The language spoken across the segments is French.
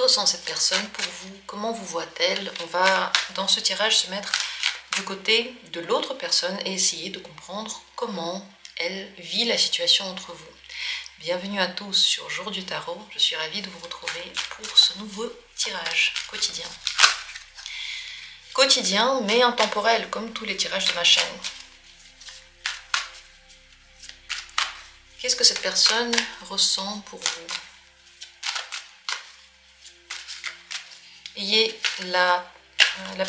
ressent cette personne pour vous? Comment vous voit-elle? On va, dans ce tirage, se mettre du côté de l'autre personne et essayer de comprendre comment elle vit la situation entre vous. Bienvenue à tous sur Jour du Tarot. Je suis ravie de vous retrouver pour ce nouveau tirage quotidien. Quotidien, mais intemporel, comme tous les tirages de ma chaîne. Qu'est-ce que cette personne ressent pour vous? Ayez la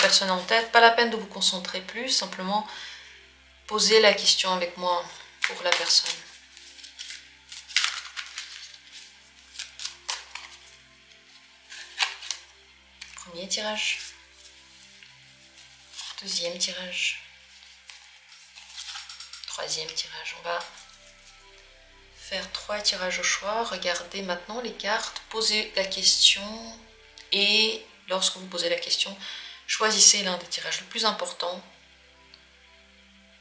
personne en tête, pas la peine de vous concentrer plus, simplement posez la question avec moi pour la personne. Premier tirage, deuxième tirage, troisième tirage. On va faire 3 tirages au choix. Regardez maintenant les cartes, posez la question et lorsque vous posez la question, choisissez l'un des tirages. Le plus important,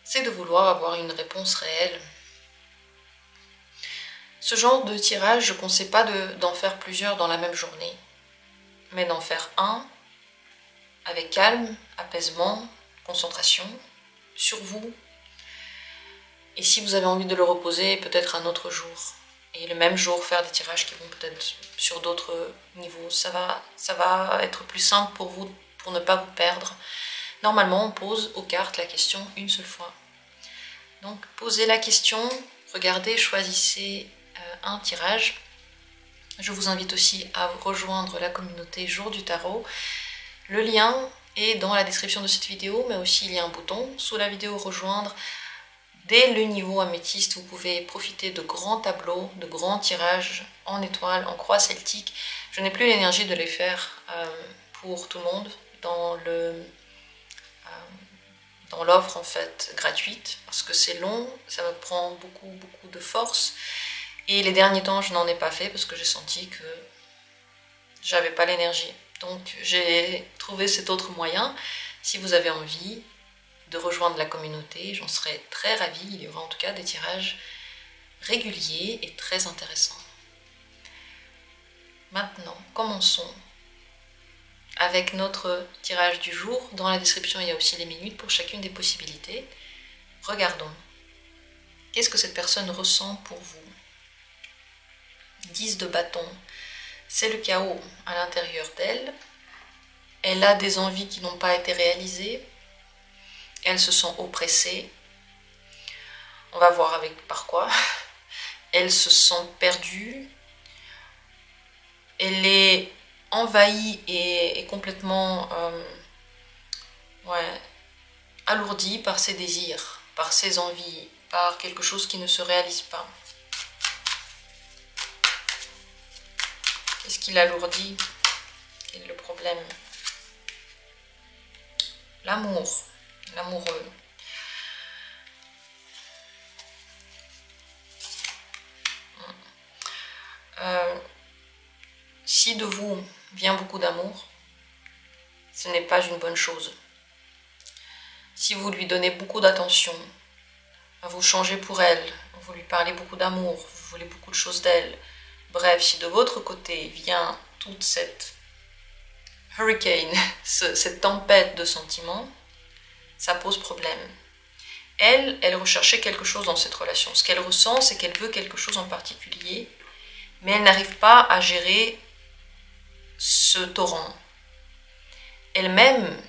c'est de vouloir avoir une réponse réelle. Ce genre de tirage, je ne conseille pas d'en faire plusieurs dans la même journée, mais d'en faire un avec calme, apaisement, concentration sur vous. Et si vous avez envie de le reposer, peut-être un autre jour. Et le même jour, faire des tirages qui vont peut-être sur d'autres niveaux. Ça va être plus simple pour vous, pour ne pas vous perdre. Normalement, on pose aux cartes la question une seule fois. Donc, posez la question, regardez, choisissez un tirage. Je vous invite aussi à rejoindre la communauté Jour du Tarot. Le lien est dans la description de cette vidéo, mais aussi il y a un bouton sous la vidéo rejoindre. Dès le niveau améthyste, vous pouvez profiter de grands tableaux, de grands tirages en étoiles, en croix celtique. Je n'ai plus l'énergie de les faire pour tout le monde dans l'offre en fait gratuite, parce que c'est long, ça me prend beaucoup de force. Et les derniers temps, je n'en ai pas fait parce que j'ai senti que j'avais pas l'énergie. Donc j'ai trouvé cet autre moyen. Si vous avez envie de rejoindre la communauté, j'en serais très ravie. Il y aura en tout cas des tirages réguliers et très intéressants. Maintenant, commençons avec notre tirage du jour. Dans la description, il y a aussi les minutes pour chacune des possibilités. Regardons. Qu'est-ce que cette personne ressent pour vous? 10 de bâton. C'est le chaos à l'intérieur d'elle. Elle a des envies qui n'ont pas été réalisées. Elle se sent oppressée. On va voir par quoi. Elle se sent perdue. Elle est envahie et complètement alourdie par ses désirs, par ses envies, par quelque chose qui ne se réalise pas. Qu'est-ce qui l'alourdit? Quel est le problème? L'amour, l'amoureux. Si de vous vient beaucoup d'amour, ce n'est pas une bonne chose. Si vous lui donnez beaucoup d'attention, vous changez pour elle, vous lui parlez beaucoup d'amour, vous voulez beaucoup de choses d'elle, bref, si de votre côté vient toute cette hurricane, cette tempête de sentiments, ça pose problème. Elle recherchait quelque chose dans cette relation. Ce qu'elle ressent, c'est qu'elle veut quelque chose en particulier, mais elle n'arrive pas à gérer ce torrent. Elle-même,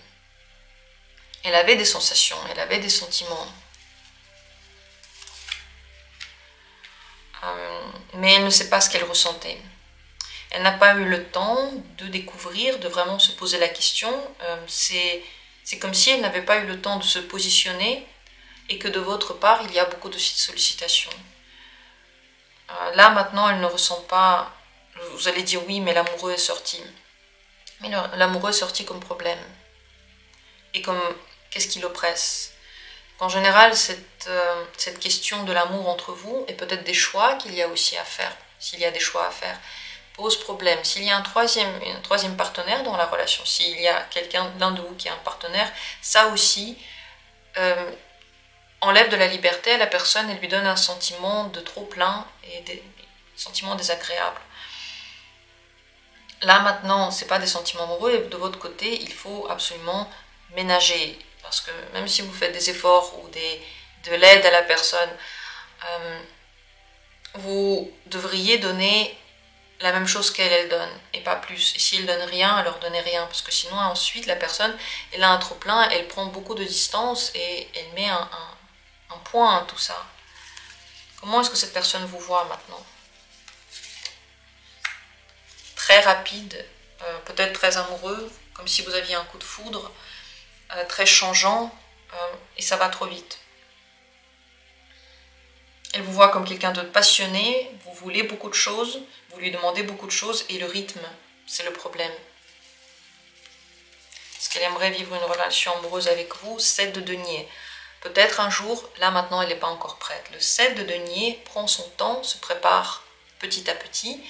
elle avait des sensations, elle avait des sentiments. Mais elle ne sait pas ce qu'elle ressentait. Elle n'a pas eu le temps de découvrir, de vraiment se poser la question. C'est comme si elle n'avait pas eu le temps de se positionner et que de votre part, il y a beaucoup de sollicitations. Là, maintenant, elle ne ressent pas... Vous allez dire oui, mais l'amoureux est sorti. Mais l'amoureux est sorti comme problème. Et comme qu'est-ce qui l'oppresse? En général, cette question de l'amour entre vous et peut-être des choix qu'il y a aussi à faire, s'il y a des choix à faire, pose problème. S'il y a un troisième partenaire dans la relation, s'il y a l'un de vous qui est un partenaire, ça aussi enlève de la liberté à la personne et lui donne un sentiment de trop plein et des sentiments désagréables. là maintenant, c'est pas des sentiments amoureux, et de votre côté, il faut absolument ménager. Parce que même si vous faites des efforts ou de l'aide à la personne, vous devriez donner la même chose qu'elle donne, et pas plus. Et si elle donne rien, alors donnez rien. Parce que sinon, ensuite, la personne, elle a un trop-plein, elle prend beaucoup de distance, et elle met un point à tout ça. Comment est-ce que cette personne vous voit maintenant? Très rapide, peut-être très amoureux, comme si vous aviez un coup de foudre, très changeant, et ça va trop vite. Elle vous voit comme quelqu'un de passionné, vous voulez beaucoup de choses, vous lui demandez beaucoup de choses, et le rythme, c'est le problème. Est-ce qu'elle aimerait vivre une relation amoureuse avec vous? 7 de denier. Peut-être un jour, là maintenant elle n'est pas encore prête. Le 7 de denier prend son temps, se prépare petit à petit.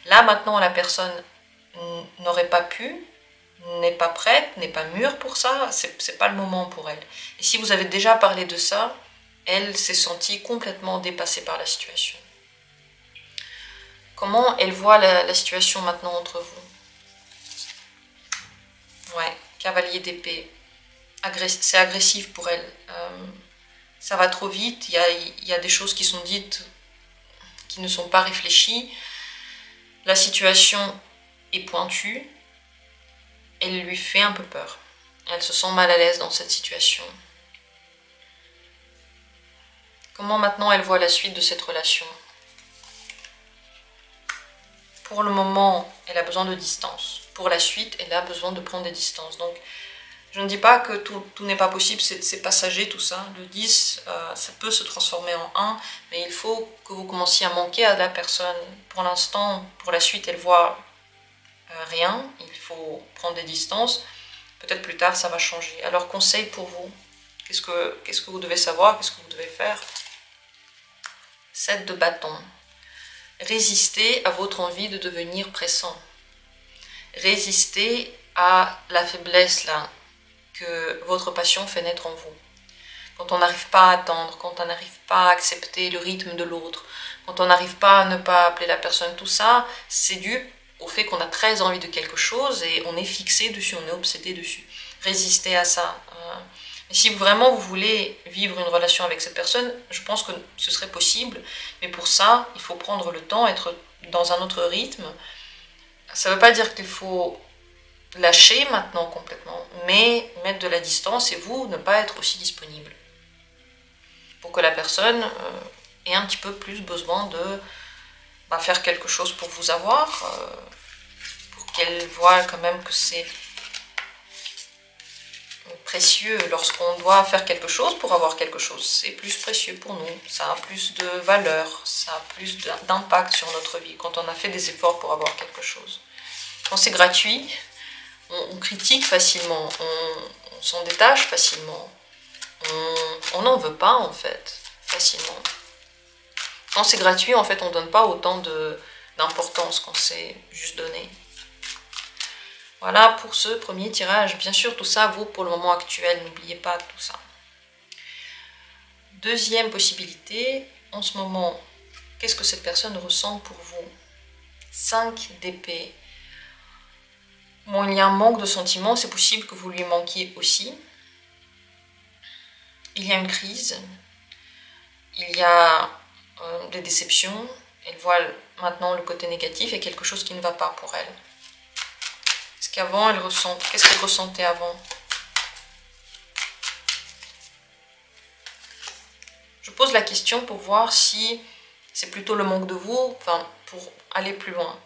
Là maintenant la personne n'aurait pas pu, n'est pas prête, n'est pas mûre pour ça, c'est pas le moment pour elle. Et si vous avez déjà parlé de ça, elle s'est sentie complètement dépassée par la situation. Comment elle voit la situation maintenant entre vous? Ouais, cavalier d'épée. C'est agressif pour elle. Ça va trop vite, il y a des choses qui sont dites qui ne sont pas réfléchies. La situation est pointue. Elle lui fait un peu peur. Elle se sent mal à l'aise dans cette situation. Comment maintenant elle voit la suite de cette relation? Pour le moment, elle a besoin de distance. Pour la suite, elle a besoin de prendre des distances. Donc, je ne dis pas que tout n'est pas possible, c'est passager tout ça. Le 10, ça peut se transformer en 1, mais il faut que vous commenciez à manquer à la personne. Pour l'instant, pour la suite, elle voit rien. Il faut prendre des distances. Peut-être plus tard, ça va changer. Alors, conseil pour vous. Qu'est-ce que vous devez savoir? Qu'est-ce que vous devez faire? 7 de bâton. Résistez à votre envie de devenir pressant. Résistez à la faiblesse là que votre passion fait naître en vous. Quand on n'arrive pas à attendre, quand on n'arrive pas à accepter le rythme de l'autre, quand on n'arrive pas à ne pas appeler la personne, tout ça, c'est dû au fait qu'on a très envie de quelque chose et on est fixé dessus, on est obsédé dessus. Résistez à ça. Et si vraiment vous voulez vivre une relation avec cette personne, je pense que ce serait possible, mais pour ça, il faut prendre le temps, être dans un autre rythme. Ça ne veut pas dire qu'il faut lâcher maintenant complètement, mais mettre de la distance et vous, ne pas être aussi disponible. Pour que la personne ait un petit peu plus besoin de faire quelque chose pour vous avoir, pour qu'elle voit quand même que c'est précieux lorsqu'on doit faire quelque chose pour avoir quelque chose. C'est plus précieux pour nous, ça a plus de valeur, ça a plus d'impact sur notre vie quand on a fait des efforts pour avoir quelque chose. Quand c'est gratuit, on critique facilement, on s'en détache facilement, on n'en veut pas en fait, facilement. Quand c'est gratuit, en fait, on ne donne pas autant d'importance qu'on s'est juste donné. Voilà pour ce premier tirage. Bien sûr, tout ça vaut pour le moment actuel, n'oubliez pas tout ça. Deuxième possibilité, en ce moment, qu'est-ce que cette personne ressent pour vous? 5 d'épée. Bon, il y a un manque de sentiments, c'est possible que vous lui manquiez aussi. Il y a une crise, il y a des déceptions, elle voit maintenant le côté négatif et quelque chose qui ne va pas pour elle. Qu'est-ce qu'elle ressentait avant? Je pose la question pour voir si c'est plutôt le manque de vous, enfin, pour aller plus loin.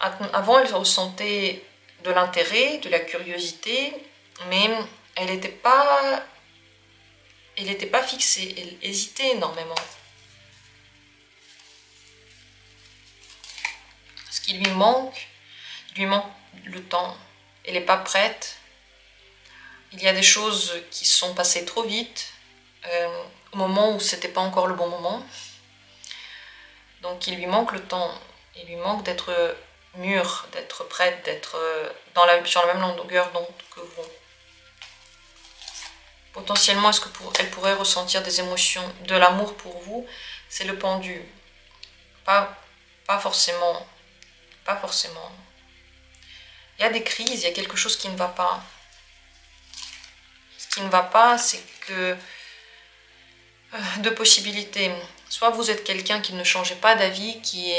Avant, elle ressentait de l'intérêt, de la curiosité, mais elle n'était pas fixée, elle hésitait énormément. Ce qui lui manque le temps. Elle n'est pas prête. Il y a des choses qui sont passées trop vite, au moment où c'était pas encore le bon moment. Donc il lui manque le temps, il lui manque d'être mûre, d'être prête, d'être sur la même longueur d'onde que vous. Potentiellement, est-ce qu'elle pourrait ressentir des émotions, de l'amour pour vous? C'est le pendu. Pas forcément. Pas forcément. Il y a des crises, il y a quelque chose qui ne va pas. Ce qui ne va pas, c'est que deux possibilités. Soit vous êtes quelqu'un qui ne changeait pas d'avis, qui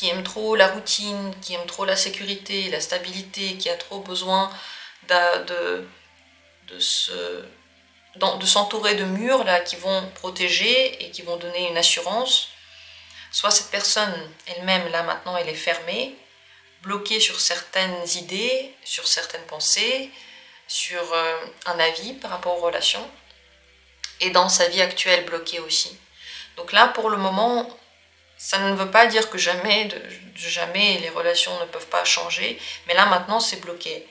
aime trop la routine, qui aime trop la sécurité, la stabilité, qui a trop besoin de s'entourer de murs là, qui vont protéger et qui vont donner une assurance. Soit cette personne elle-même, là maintenant, elle est fermée, bloquée sur certaines idées, sur certaines pensées, sur un avis par rapport aux relations, et dans sa vie actuelle bloquée aussi. Donc là, pour le moment, ça ne veut pas dire que jamais les relations ne peuvent pas changer, mais là maintenant c'est bloqué.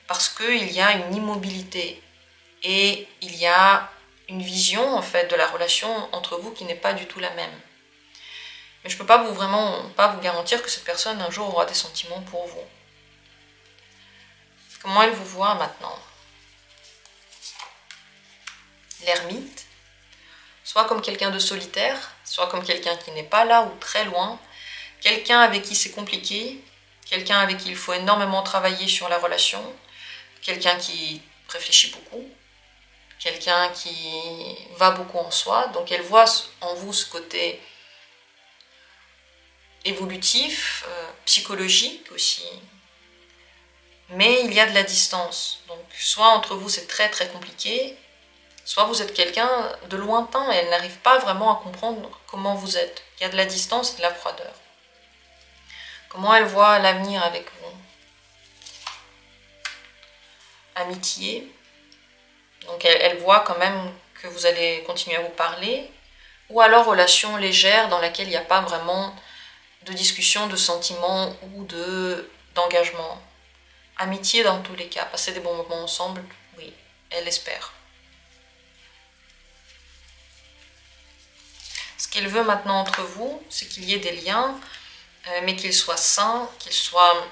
Parce qu'il y a une immobilité et il y a une vision en fait de la relation entre vous qui n'est pas du tout la même. Mais je ne peux pas vous garantir que cette personne un jour aura des sentiments pour vous. Comment elle vous voit maintenant? L'ermite, soit comme quelqu'un de solitaire, soit comme quelqu'un qui n'est pas là ou très loin, quelqu'un avec qui c'est compliqué, quelqu'un avec qui il faut énormément travailler sur la relation, quelqu'un qui réfléchit beaucoup, quelqu'un qui va beaucoup en soi, donc elle voit en vous ce côté évolutif, psychologique aussi, mais il y a de la distance, donc soit entre vous c'est très très compliqué, soit vous êtes quelqu'un de lointain et elle n'arrive pas vraiment à comprendre comment vous êtes. Il y a de la distance et de la froideur. Comment elle voit l'avenir avec vous? Amitié. Donc elle voit quand même que vous allez continuer à vous parler. Ou alors relation légère dans laquelle il n'y a pas vraiment de discussion, de sentiments ou d'engagement. Amitié dans tous les cas. Passer des bons moments ensemble, oui, elle espère. Ce qu'elle veut maintenant entre vous, c'est qu'il y ait des liens, mais qu'ils soient sains, qu'ils soient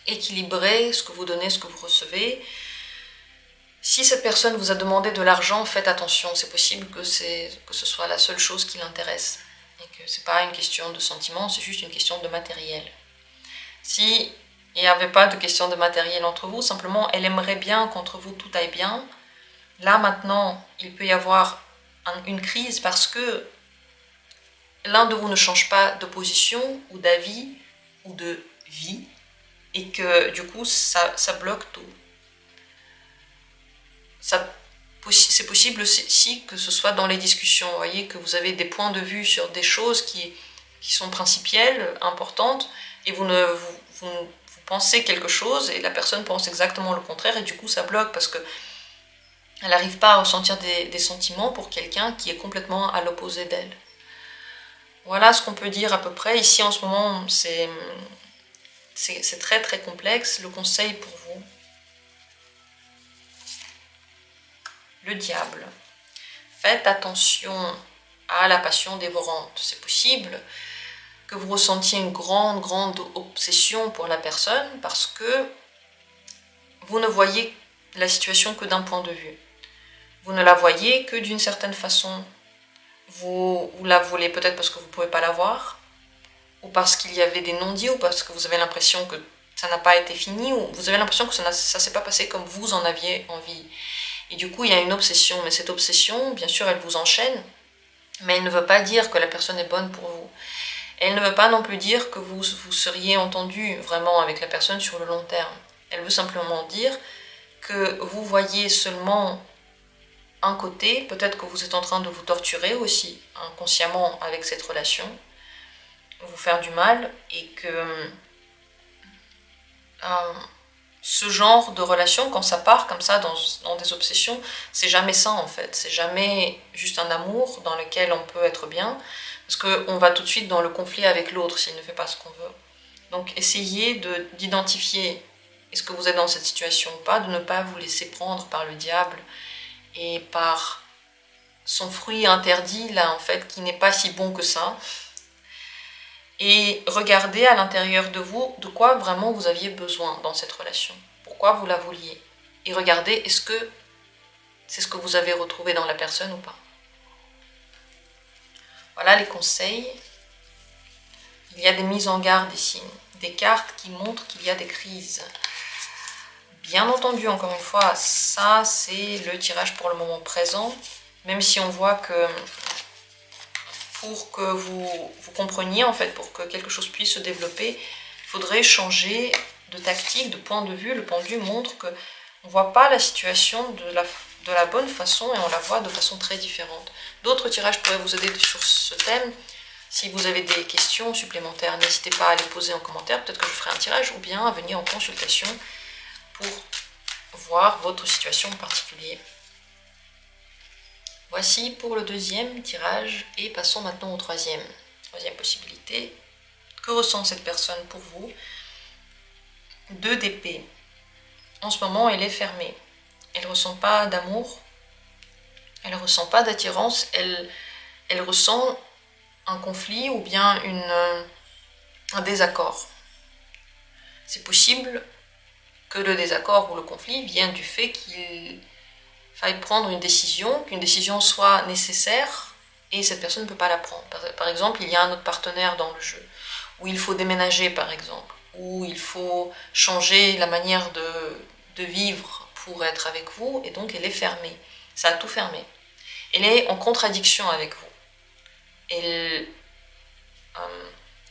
équilibrés, ce que vous donnez, ce que vous recevez. Si cette personne vous a demandé de l'argent, faites attention, c'est possible que ce soit la seule chose qui l'intéresse. Et que ce n'est pas une question de sentiment, c'est juste une question de matériel. Si il n'y avait pas de question de matériel entre vous, simplement elle aimerait bien qu'entre vous tout aille bien. Là maintenant, il peut y avoir une crise parce que l'un de vous ne change pas de position ou d'avis ou de vie et que du coup ça bloque tout. C'est possible aussi que ce soit dans les discussions, vous voyez, que vous avez des points de vue sur des choses qui sont principielles, importantes, et vous pensez quelque chose et la personne pense exactement le contraire et du coup ça bloque parce que elle n'arrive pas à ressentir des sentiments pour quelqu'un qui est complètement à l'opposé d'elle. Voilà ce qu'on peut dire à peu près. Ici en ce moment c'est très très complexe. Le conseil pour vous, le diable. Faites attention à la passion dévorante. C'est possible que vous ressentiez une grande obsession pour la personne parce que vous ne voyez la situation que d'un point de vue. Vous ne la voyez que d'une certaine façon. Vous la voulez peut-être parce que vous ne pouvez pas la voir, ou parce qu'il y avait des non-dits, ou parce que vous avez l'impression que ça n'a pas été fini, ou vous avez l'impression que ça ne s'est pas passé comme vous en aviez envie. Et du coup, il y a une obsession, mais cette obsession, bien sûr, elle vous enchaîne, mais elle ne veut pas dire que la personne est bonne pour vous. Elle ne veut pas non plus dire que vous seriez entendu vraiment avec la personne sur le long terme. Elle veut simplement dire que vous voyez seulement un côté, peut-être que vous êtes en train de vous torturer aussi, inconsciemment avec cette relation, vous faire du mal, et que ce genre de relation, quand ça part comme ça dans des obsessions, c'est jamais sain en fait, c'est jamais juste un amour dans lequel on peut être bien, parce qu'on va tout de suite dans le conflit avec l'autre s'il ne fait pas ce qu'on veut. Donc essayez d'identifier est-ce que vous êtes dans cette situation ou pas, de ne pas vous laisser prendre par le diable et par son fruit interdit là en fait qui n'est pas si bon que ça. Et regardez à l'intérieur de vous de quoi vraiment vous aviez besoin dans cette relation, pourquoi vous la vouliez, et regardez est-ce que c'est ce que vous avez retrouvé dans la personne ou pas. Voilà les conseils. Il y a des mises en garde ici, des cartes qui montrent qu'il y a des crises. Bien entendu, encore une fois, ça c'est le tirage pour le moment présent, même si on voit que pour que vous compreniez, en fait, pour que quelque chose puisse se développer, il faudrait changer de tactique, de point de vue. Le pendu montre qu'on ne voit pas la situation de la bonne façon et on la voit de façon très différente. D'autres tirages pourraient vous aider sur ce thème. Si vous avez des questions supplémentaires, n'hésitez pas à les poser en commentaire, peut-être que je ferai un tirage, ou bien à venir en consultation pour voir votre situation en particulier. Voici pour le deuxième tirage, et passons maintenant au troisième. Troisième possibilité. Que ressent cette personne pour vous? 2 d'épée. En ce moment, elle est fermée. Elle ne ressent pas d'amour, elle ne ressent pas d'attirance, elle ressent un conflit ou bien un désaccord. C'est possible que le désaccord ou le conflit vienne du fait qu'il faille prendre une décision, qu'une décision soit nécessaire et cette personne ne peut pas la prendre. Par exemple, il y a un autre partenaire dans le jeu, où il faut déménager par exemple, où il faut changer la manière de vivre pour être avec vous, et donc elle est fermée. Ça a tout fermé. Elle est en contradiction avec vous.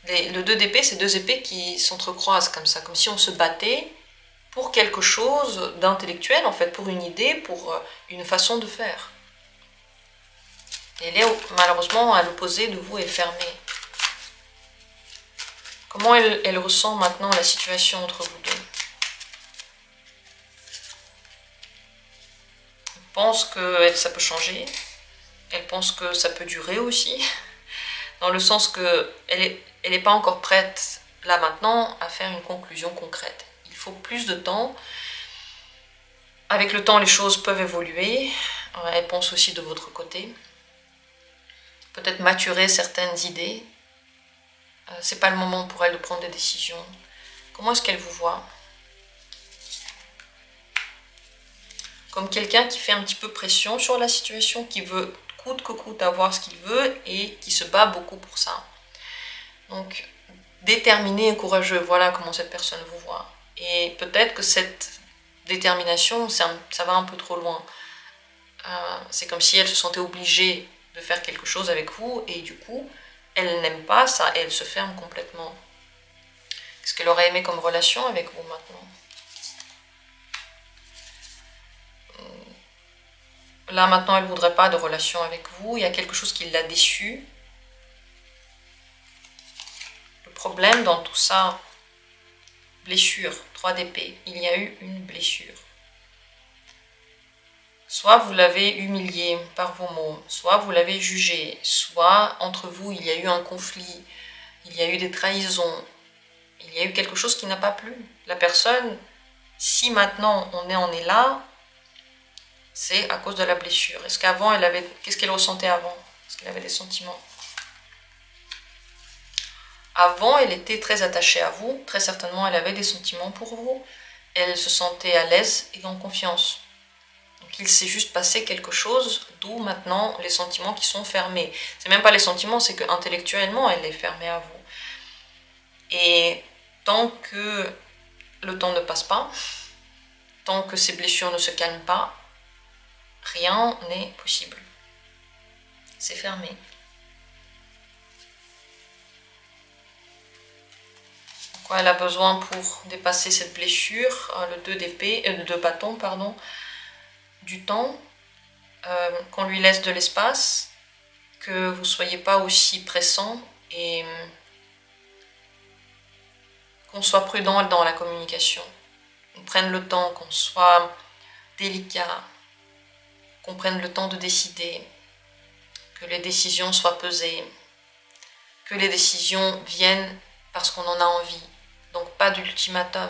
Le 2 d'épée, c'est 2 épées qui s'entrecroisent comme ça, comme si on se battait pour quelque chose d'intellectuel, en fait, pour une idée, pour une façon de faire. Elle est malheureusement à l'opposé de vous, elle est fermée. Comment elle ressent maintenant la situation entre vous deux? Elle pense que ça peut changer, elle pense que ça peut durer aussi, dans le sens qu'elle n'est pas encore prête, là maintenant, à faire une conclusion concrète. Il faut plus de temps. Avec le temps, les choses peuvent évoluer. Elle pense aussi de votre côté. Peut-être maturer certaines idées. C'est pas le moment pour elle de prendre des décisions. Comment est-ce qu'elle vous voit? Comme quelqu'un qui fait un petit peu pression sur la situation, qui veut coûte que coûte avoir ce qu'il veut et qui se bat beaucoup pour ça. Donc, déterminé et courageux, voilà comment cette personne vous voit. Et peut-être que cette détermination, ça va un peu trop loin. C'est comme si elle se sentait obligée de faire quelque chose avec vous et du coup, elle n'aime pas ça et elle se ferme complètement. Qu'est-ce qu'elle aurait aimé comme relation avec vous maintenant? Là maintenant, elle ne voudrait pas de relation avec vous. Il y a quelque chose qui l'a déçue. Le problème dans tout ça, blessure, 3 d'épée. Il y a eu une blessure. Soit vous l'avez humilié par vos mots, soit vous l'avez jugé, soit entre vous il y a eu un conflit, il y a eu des trahisons, il y a eu quelque chose qui n'a pas plu. La personne, si maintenant on en est là, c'est à cause de la blessure. Est-ce qu'avant, qu'est-ce qu'elle ressentait avant? Est-ce qu'elle avait des sentiments? Avant, elle était très attachée à vous. Très certainement, elle avait des sentiments pour vous. Elle se sentait à l'aise et en confiance. Donc, il s'est juste passé quelque chose, d'où maintenant les sentiments qui sont fermés. C'est même pas les sentiments, c'est qu'intellectuellement, elle est fermée à vous. Et tant que le temps ne passe pas, tant que ces blessures ne se calment pas, rien n'est possible. C'est fermé. Quoi elle a besoin pour dépasser cette blessure, le 2 d'épée, le 2 bâtons, pardon, du temps, qu'on lui laisse de l'espace, que vous ne soyez pas aussi pressant et qu'on soit prudent dans la communication, qu'on prenne le temps, qu'on soit délicat, qu'on prenne le temps de décider, que les décisions soient pesées, que les décisions viennent parce qu'on en a envie. Donc pas d'ultimatum,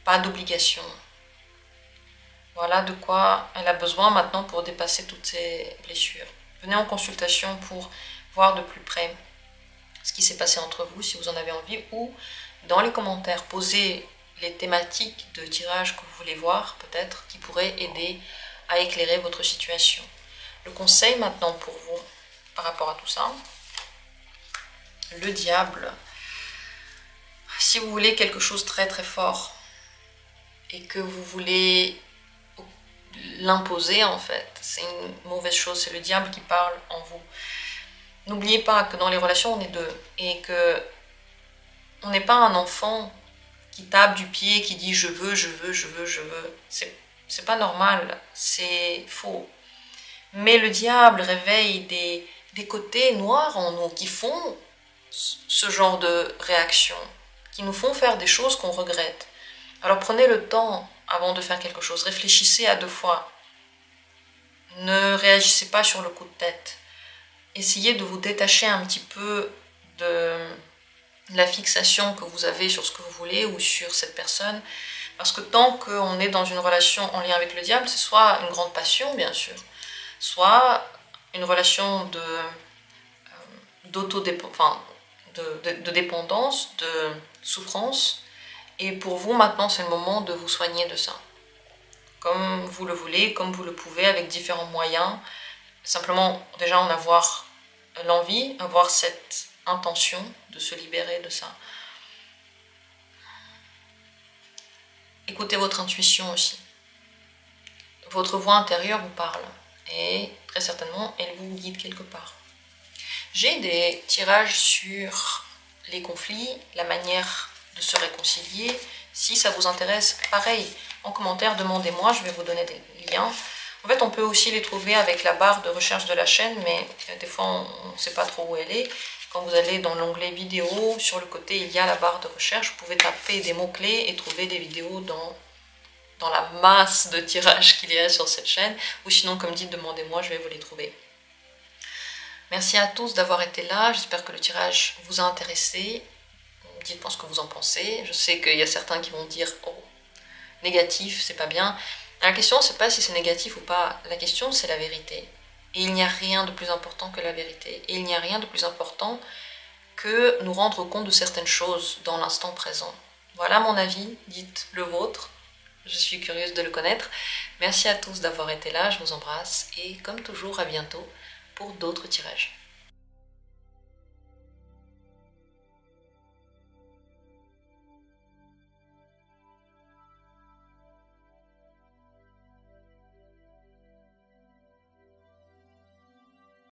pas d'obligation. Voilà de quoi elle a besoin maintenant pour dépasser toutes ces blessures. Venez en consultation pour voir de plus près ce qui s'est passé entre vous, si vous en avez envie, ou dans les commentaires, posez les thématiques de tirage que vous voulez voir, peut-être, qui pourraient aider à éclairer votre situation. Le conseil maintenant pour vous, par rapport à tout ça, le diable. Si vous voulez quelque chose très très fort et que vous voulez l'imposer en fait, c'est une mauvaise chose, c'est le diable qui parle en vous. N'oubliez pas que dans les relations on est deux et que on n'est pas un enfant qui tape du pied, qui dit je veux, je veux, je veux, je veux. C'est pas normal, c'est faux. Mais le diable réveille des côtés noirs en nous qui font ce genre de réaction, qui nous font faire des choses qu'on regrette. Alors prenez le temps avant de faire quelque chose, réfléchissez à 2 fois. Ne réagissez pas sur le coup de tête. Essayez de vous détacher un petit peu de la fixation que vous avez sur ce que vous voulez ou sur cette personne. Parce que tant qu'on est dans une relation en lien avec le diable, c'est soit une grande passion, bien sûr, soit une relation de dépendance, de souffrance. Et pour vous, maintenant, c'est le moment de vous soigner de ça. Comme vous le voulez, comme vous le pouvez, avec différents moyens. Simplement, déjà, en avoir l'envie, avoir cette intention de se libérer de ça. Écoutez votre intuition aussi. Votre voix intérieure vous parle et très certainement elle vous guide quelque part. J'ai des tirages sur les conflits, la manière de se réconcilier. Si ça vous intéresse, pareil, en commentaire, demandez-moi, je vais vous donner des liens. En fait, on peut aussi les trouver avec la barre de recherche de la chaîne, mais des fois on ne sait pas trop où elle est. Quand vous allez dans l'onglet vidéo, sur le côté, il y a la barre de recherche. Vous pouvez taper des mots-clés et trouver des vidéos dans la masse de tirages qu'il y a sur cette chaîne. Ou sinon, comme dit, demandez-moi, je vais vous les trouver. Merci à tous d'avoir été là. J'espère que le tirage vous a intéressé. Dites-moi ce que vous en pensez. Je sais qu'il y a certains qui vont dire « Oh, négatif, c'est pas bien ». La question, c'est pas si c'est négatif ou pas. La question, c'est la vérité. Et il n'y a rien de plus important que la vérité. Et il n'y a rien de plus important que nous rendre compte de certaines choses dans l'instant présent. Voilà mon avis, dites le vôtre. Je suis curieuse de le connaître. Merci à tous d'avoir été là, je vous embrasse. Et comme toujours, à bientôt pour d'autres tirages.